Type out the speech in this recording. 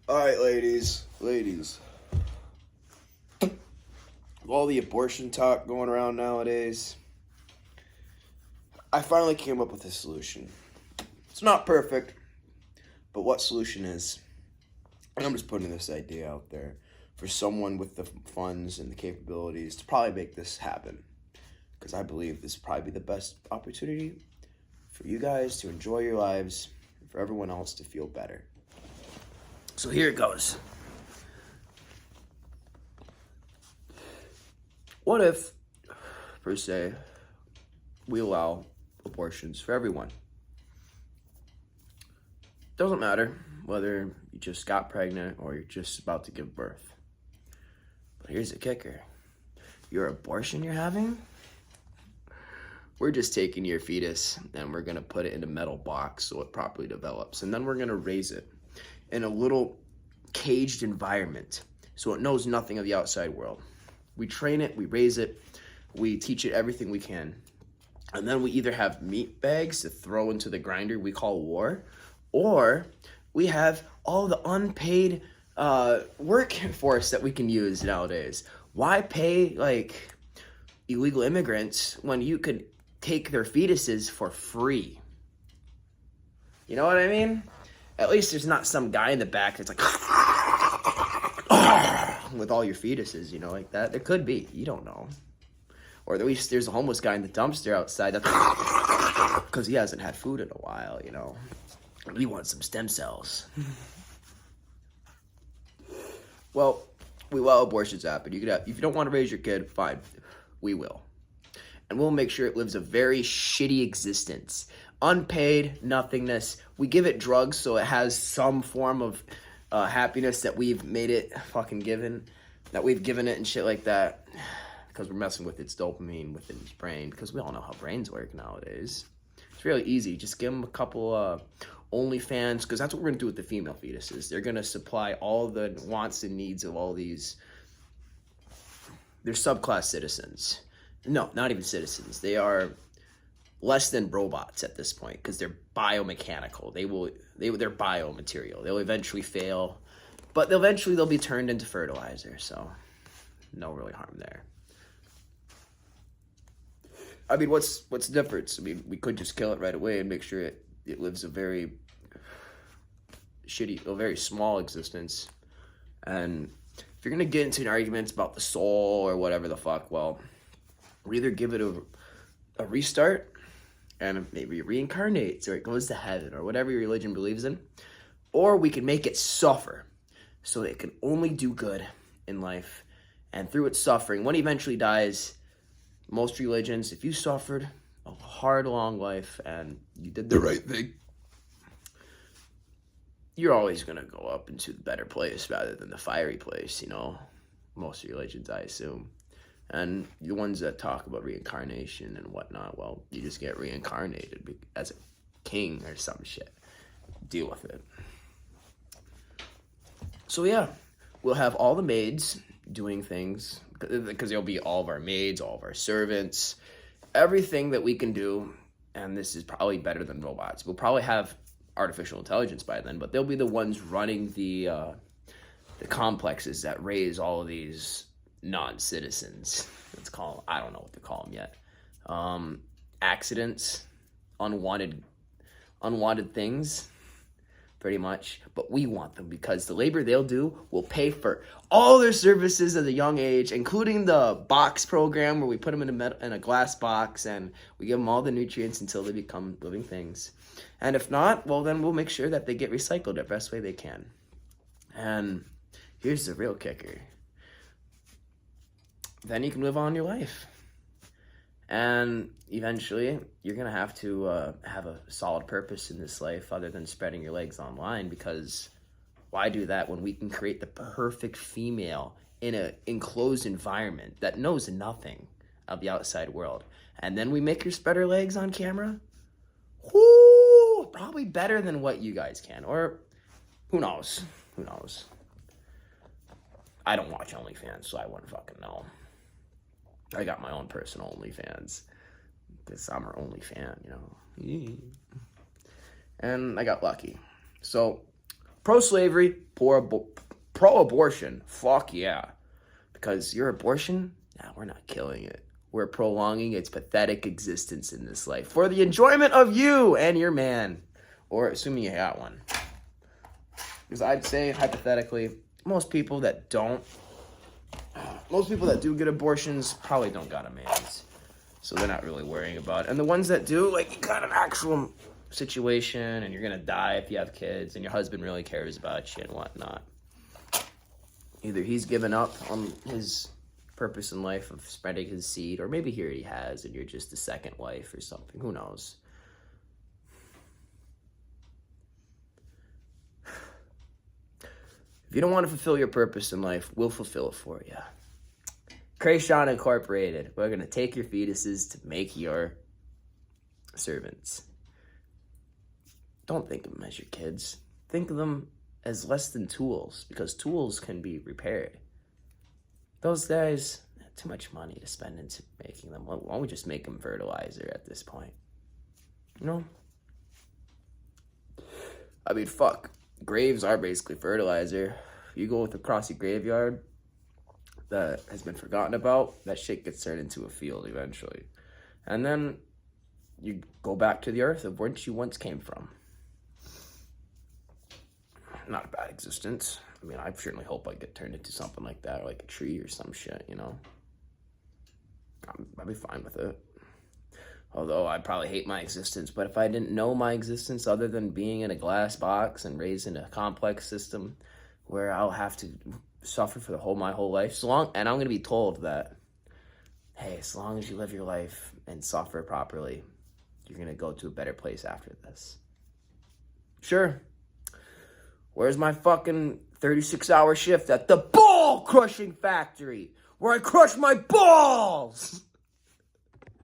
All right, ladies. All the abortion talk going around nowadays, I finally came up with a solution. It's not perfect, but what solution is? And I'm just putting this idea out there for someone with the funds and the capabilities to probably make this happen. Because I believe this would probably be the best opportunity for you guys to enjoy your lives and for everyone else to feel better. So here it goes. What if, per se, we allow abortions for everyone? Doesn't matter whether you just got pregnant or you're just about to give birth. But here's the kicker. Your abortion you're having, we're just taking your fetus and we're going to put it in a metal box so it properly develops. And then we're going to raise it in a little caged environment so it knows nothing of the outside world. We train it, we raise it, we teach it everything we can. And then we either have meat bags to throw into the grinder we call war, or we have all the unpaid workforce that we can use nowadays. Why pay like illegal immigrants when you could take their fetuses for free? You know what I mean? At least there's not some guy in the back that's like with all your fetuses, you know, like that. There could be, you don't know. Or at least there's a homeless guy in the dumpster outside because he hasn't had food in a while, you know. We want some stem cells. Well, we allow abortions happen. You could have, if you don't want to raise your kid, fine. We will. And we'll make sure it lives a very shitty existence. Unpaid, nothingness. We give it drugs so it has some form of happiness that we've made it fucking given. That we've given it and shit like that. Because we're messing with its dopamine within its brain. Because we all know how brains work nowadays. It's really easy. Just give them a couple OnlyFans. Because that's what we're going to do with the female fetuses. They're going to supply all the wants and needs of all these. They're subclass citizens. No, not even citizens. They are less than robots at this point because they're biomechanical. They're biomaterial. They'll eventually fail, but they'll be turned into fertilizer. So, no really harm there. I mean, what's the difference? I mean, we could just kill it right away and make sure it lives a very very small existence. And if you're gonna get into an argument about the soul or whatever the fuck, well, we either give it a restart and maybe it reincarnates or it goes to heaven or whatever your religion believes in, or we can make it suffer so that it can only do good in life. And through its suffering, when it eventually dies, most religions, if you suffered a hard, long life and you did the right thing, you're always going to go up into the better place rather than the fiery place, you know. Most religions, I assume. And the ones that talk about reincarnation and whatnot, well, you just get reincarnated as a king or some shit. Deal with it. So yeah, we'll have all the maids doing things, because they'll be all of our maids, all of our servants, everything that we can do, and this is probably better than robots. We'll probably have artificial intelligence by then, but they'll be the ones running the complexes that raise all of these non-citizens. Let's call them, I don't know what to call them yet. Accidents, unwanted things, pretty much. But we want them because the labor they'll do will pay for all their services at a young age, including the box program where we put them in a glass box and we give them all the nutrients until they become living things. And if not, well, then we'll make sure that they get recycled the best way they can. And here's the real kicker. Then you can live on your life. And eventually, you're going to have to have a solid purpose in this life other than spreading your legs online, because why do that when we can create the perfect female in an enclosed environment that knows nothing of the outside world? And then we make her spread her legs on camera? Whoo! Probably better than what you guys can. Or who knows? Who knows? I don't watch OnlyFans, so I wouldn't fucking know. I got my own personal OnlyFans because I'm her only fan, you know. And I got lucky. So Pro-slavery, pro-abortion. Fuck yeah. Because your abortion, nah, we're not killing it. We're prolonging its pathetic existence in this life for the enjoyment of you and your man. Or assuming you got one. Because I'd say, hypothetically, most people that do get abortions probably don't got a man's. So they're not really worrying about it. And the ones that do, like, you got an actual situation and you're going to die if you have kids and your husband really cares about you and whatnot. Either he's given up on his purpose in life of spreading his seed, or maybe he already has and you're just the second wife or something. Who knows? If you don't want to fulfill your purpose in life, we'll fulfill it for you. Krayshawn Incorporated. We're going to take your fetuses to make your servants. Don't think of them as your kids. Think of them as less than tools, because tools can be repaired. Those guys, too much money to spend into making them. Why don't we just make them fertilizer at this point? You know? I mean, fuck. Graves are basically fertilizer. You go with a grassy graveyard that has been forgotten about, that shit gets turned into a field eventually. And then you go back to the earth of whence you once came from. Not a bad existence. I mean, I certainly hope I get turned into something like that, or like a tree or some shit, you know? I'd be fine with it. Although I'd probably hate my existence, but if I didn't know my existence other than being in a glass box and raised in a complex system where I'll have to suffer for my whole life, and I'm going to be told that, hey, as long as you live your life and suffer properly, you're going to go to a better place after this. Sure. Where's my fucking 36-hour shift at the ball crushing factory where I crush my balls?